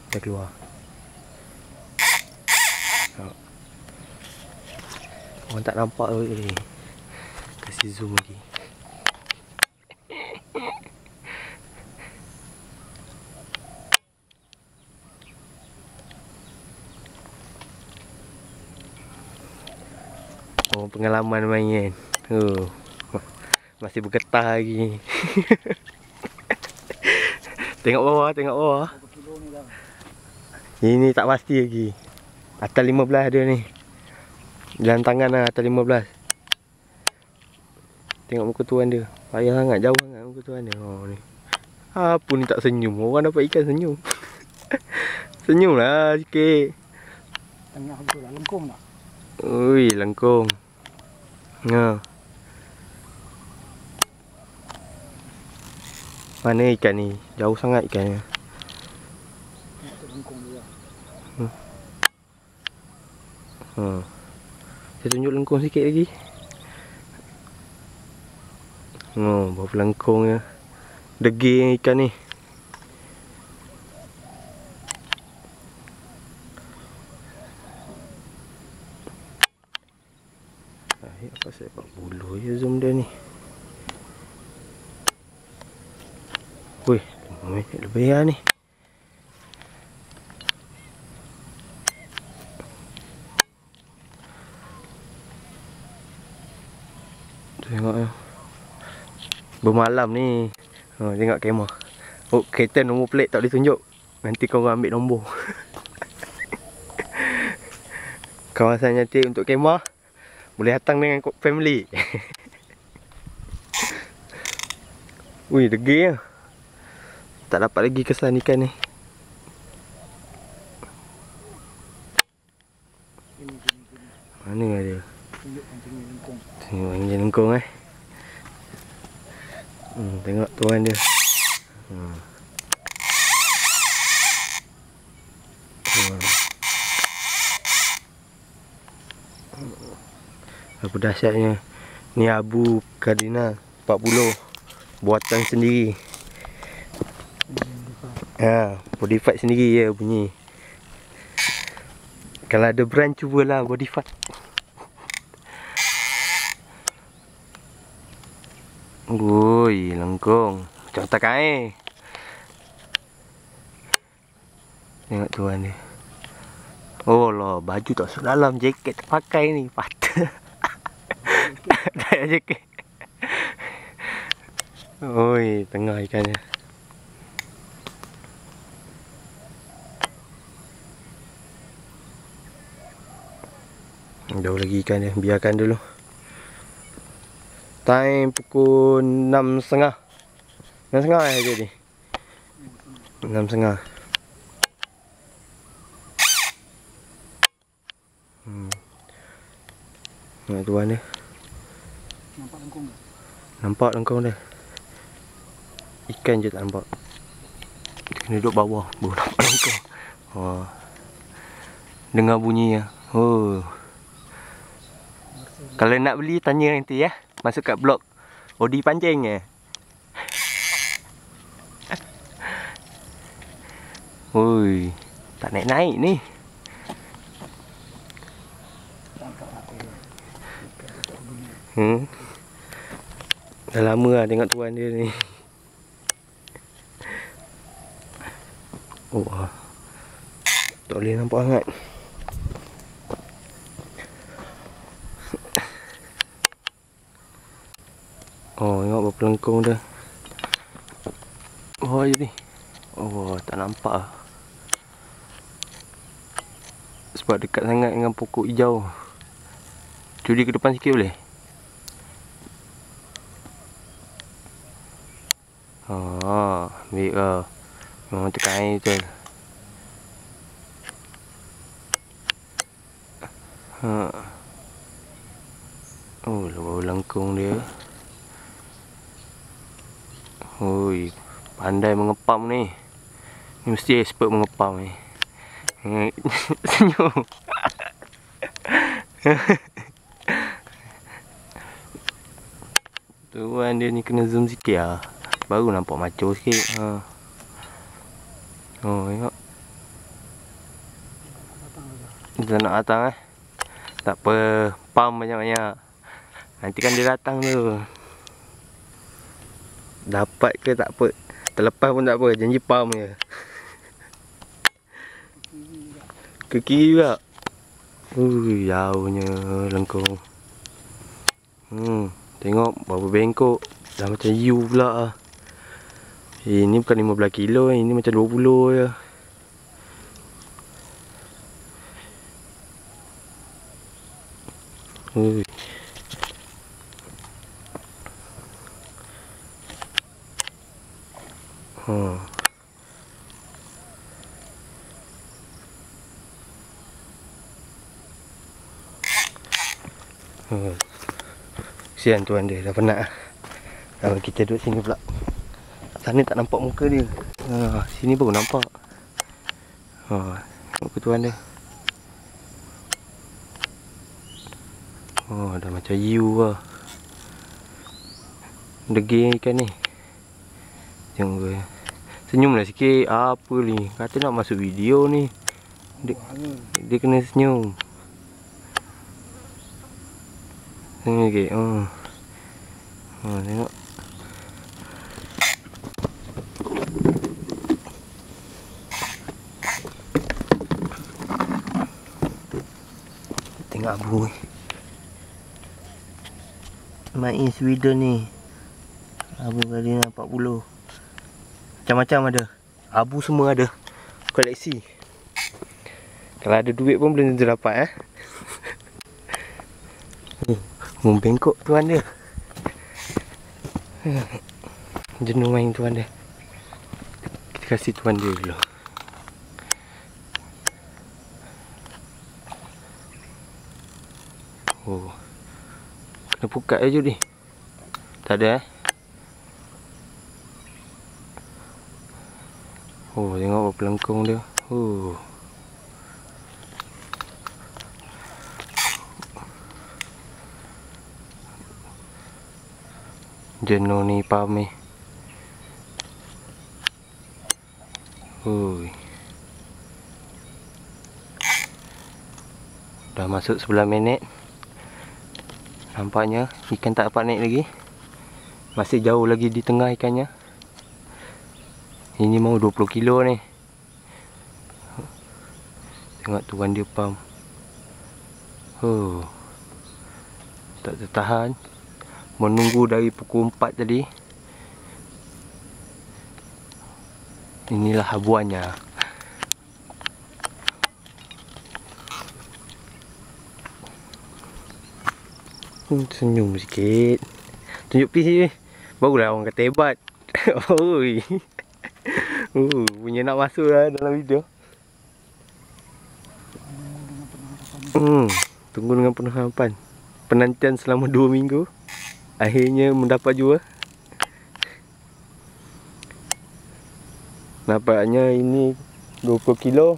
Dah keluar. Orang tak nampak tu. Kasih zoom lagi. Oh, pengalaman main kan. Masih bergetar lagi. Tengok bawah, tengok bawah. Ini tak pasti lagi. Atas 15 ada ni. Dalam tangan lah, atas 15. Tengok muka tuan dia. Payah sangat, jauh sangat muka tuan dia. Oh ni. Apa ni tak senyum? Orang dapat ikan senyum. Senyum lah sikit. Tengah betul lah, lengkung tak? Ui, lengkung. Ha. Mana ikan ni? Jauh sangat ikannya. Tengok tu lengkung dia. Saya tunjuk lengkung sikit lagi. Berapa lengkungnya. Degil ikan ni. Apa saya buat bulu je zoom dia ni. Wih, 5 minit lebih lah ni. Tengok ya. Bermalam ni. Tengok kamera. Oh, kereta nombor plate tak boleh tunjuk. Nanti korang ambil nombor. Kawasan cantik untuk kamera. Boleh datang dengan family. Wih, degil lah. Tak dapat lagi kesan ikan ni. Mana dia? Tunjuk lengkung. Tengok angin lengkung tengok tuan dia. Apa dahsyatnya. Ni abu kardinal 40. Buatan sendiri. Body fight sendiri je bunyi. Kalau ada brand cubalah body fight. Ui, lengkung. Macam otak air. Tengok tuan dia. Oh lah, baju tak masuk dalam, jaket terpakai ni. Patah. Tak ada jaket. Oi, tengah ikannya. Jauh lagi ikan dia, biarkan dulu. Time pukul 6.30. 6.30 je ni. 6.30. Tengok tuan dia. Nampak lengkung ke? Nampak lengkung dia. Ikan je tak nampak. Dia kena duduk bawah baru nampak lengkung. Dengar bunyi lah. Kalau nak beli tanya nanti ya. Masuk kat blog Odi Pancing je. Oi, tak naik-naik ni. Dah lama lah tengok tuan dia ni. Tak boleh nampak sangat. Tengok berapa lengkung dia. Je ni. Tak nampak lah. Sebab dekat sangat dengan pokok hijau. Curi ke depan sikit boleh? Ambil lah. Memang tekan air betul. Bau lengkung dia. Pandai mengepam ni. Ni mesti expert mengepam ni. Senyum. Tuan dia ni kena zoom sikit lah. Baru nampak maco sikit. Tengok. Kita nak datang tak apa, pump banyak-banyak. Nanti kan dia datang tu. Dapat ke tak apa, terlepas pun tak apa, janji pump je. Ke kiri juga. Jauhnya lengkung. Tengok berapa bengkok. Dah macam U pula. Ini bukan 15 kilo, ini macam 20 je. Kesian tuan dia, dah penat. Kalau kita duduk sini pula. Sana tak nampak muka dia. Sini baru nampak. Muka tuan dia. Dah macam U lah. Degil ikan ni. Tengok dia. Senyumlah sikit. Apa ni? Kata nak masuk video ni. Dia kena senyum. Senyum sikit. Tengok. Tengok abu ni. Main Sweden ni. Abu kali 40. Macam-macam ada. Abu semua ada. Koleksi. Kalau ada duit pun belum tentu dapat bengkok tuan dia. Jenuh main tuan dia. Kita kasih tuan dia dulu. Kena pukat je ni. Tak ada tengok pelengkung dia. Jenuh ni pam ni. Dah masuk 11 minit. Nampaknya ikan tak dapat naik lagi. Masih jauh lagi di tengah ikannya. Ini mau 20 kilo ni. Tengok tuan dia pam. Tak tertahan. Menunggu dari pukul 4 tadi. Inilah habuannya. Senyum sikit. Tunjuk piece ni. Barulah orang kata hebat. Punya nak masuk lah dalam video. Tunggu dengan penuh harapan. Penantian selama 2 minggu. Akhirnya mendapat jua. Nampaknya ini 20 kilo.